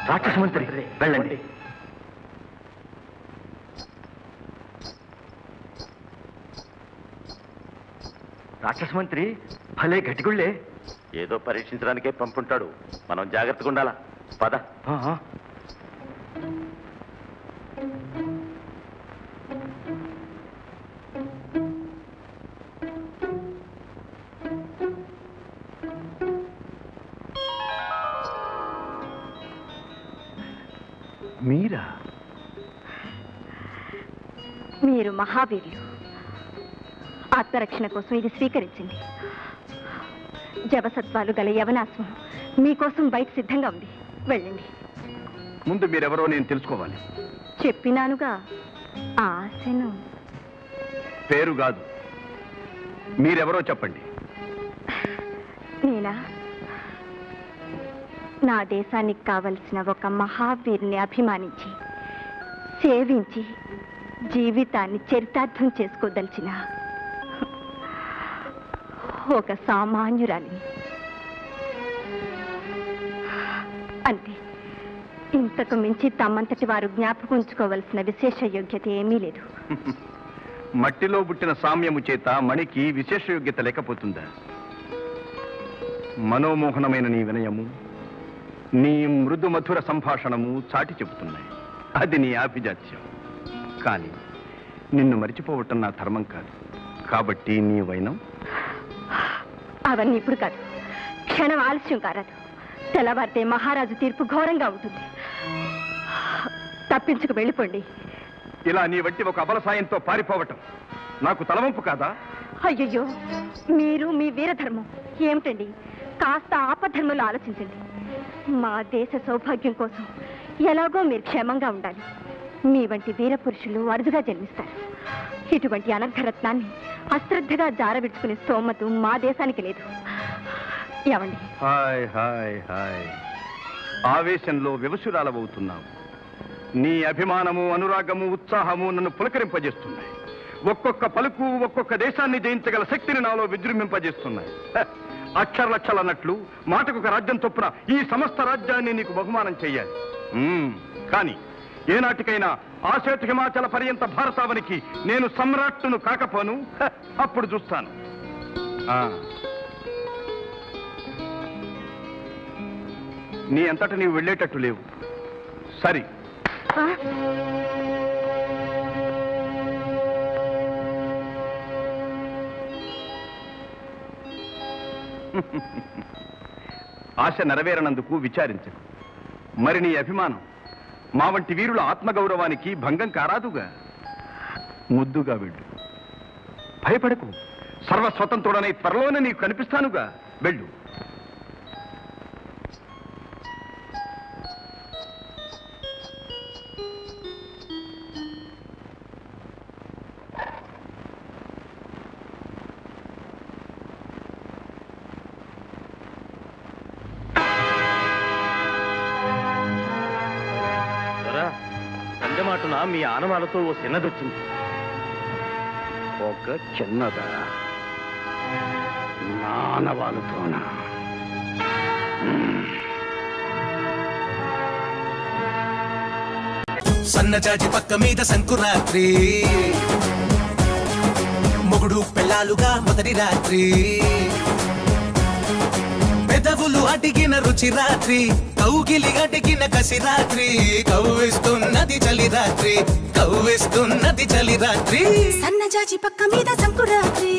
రాక్షస మంత్రి వెళ్ళండి. రాక్షస మంత్రి భలే గట్టిగుళ్ళే. ఏదో పరీక్షించడానికే పంపుంటాడు, మనం జాగ్రత్తగా ఉండాలా. పద. మీరా? మీరు మహావీరులు. ఆత్మరక్షణ కోసం ఇది స్వీకరించింది. జవసత్వాలు గల యవనాశ్వం మీకోసం బయట సిద్ధంగా ఉంది. వెళ్ళండి. ముందు మీరెవరో నేను తెలుసుకోవాలి. చెప్పినానుగా ఆశను. పేరు కాదు, మీరెవరో చెప్పండి. నేనా? నా దేశానికి కావలసిన ఒక మహావీరుని అభిమానించి సేవించి జీవితాన్ని చరితార్థం చేసుకోదలిచిన ఒక సామాన్యురాలిని. అంతే. ఇంతకు మించి తమ్మంతటి వారు జ్ఞాపకం ఉంచుకోవలసిన విశేష యోగ్యత ఏమీ లేదు. మట్టిలో పుట్టిన సామ్యము చేత మణికి విశేష యోగ్యత లేకపోతుందా? మనోమోహనమైన నీ వినయము, నీ మృదు మధుర సంభాషణము చాటి చెబుతున్నాయి. అది నీ ఆభిజాత్యం. కానీ నిన్ను మరిచిపోవటం నా ధర్మం కాదు. కాబట్టి నీ వైనం అవన్నీ ఇప్పుడు కాదు. క్షణం ఆలస్యం కారాదు. తెల్లవారితే మహారాజు తీర్పు ఘోరంగా ఉంటుంది. తప్పించుకు వెళ్ళిపోండి. ఇలా నీ వంటి ఒక అబల సాయంతో పారిపోవటం నాకు తలవంపు కాదా? అయ్యయ్యో, మీరు మీ వీరధర్మం ఏమిటండి? కాస్త ఆపధర్మంలో ఆలోచించండి. మా దేశ సౌభాగ్యం కోసం ఎలాగో మీరు క్షేమంగా ఉండాలి. మీ వంటి వీర పురుషులు అరుదుగా జన్మిస్తారు. ఇటువంటి అనర్ఘరత్నాన్ని అశ్రద్ధగా జారవిడ్చుకునే స్తోమత మా దేశానికి లేదు. ఏమండి? Hi hi hi. ఆవేశంలో వివశురాలవుతున్నావు. నీ అభిమానము, అనురాగము, ఉత్సాహము నన్ను పులకరింపజేస్తున్నాయి. ఒక్కొక్క పలుకు ఒక్కొక్క దేశాన్ని జయించగల శక్తిని నాలో విజృంభింపజేస్తున్నాయి. అక్షరలక్షలన్నట్లు మాటకొక రాజ్యం చొప్పున ఈ సమస్త రాజ్యాన్ని నీకు బహుమానం చెయ్యాలి. కానీ ఏనాటికైనా ఆసేతు హిమాచల పర్యంత భారతావనికి నేను సమ్రాట్టును కాకపోను. అప్పుడు చూస్తాను. నీ అంతటా నీవు వెళ్ళేటట్టు లేవు. సరి. ఆశ నెరవేరనందుకు విచారించకు. మరి నీ అభిమానం మా వంటి వీరుల ఆత్మగౌరవానికి భంగం కారాదుగా. ముద్దుగా వెళ్ళు. భయపడకు. సర్వస్వతంత్రుడనే త్వరలోనే నీకు కనిపిస్తానుగా. వెళ్ళు. మాటున మీ ఆనవాలతో ఓ చిన్నదొచ్చింది. ఒక చిన్నదా? ఆనవాలతోనా? సన్నజాజి పక్క మీద సంకురాత్రి, మొగుడు పెళ్ళాలుగా మొదటి రాత్రి, పెదవులు అడిగిన రుచి రాత్రి, కౌగిలి అడిగిన కసి రాత్రి, కవ్విస్తున్నది చలి రాత్రి, కవ్విస్తున్నది చలి రాత్రి. సన్నజాజి పక్క మీద సంకురాత్రి,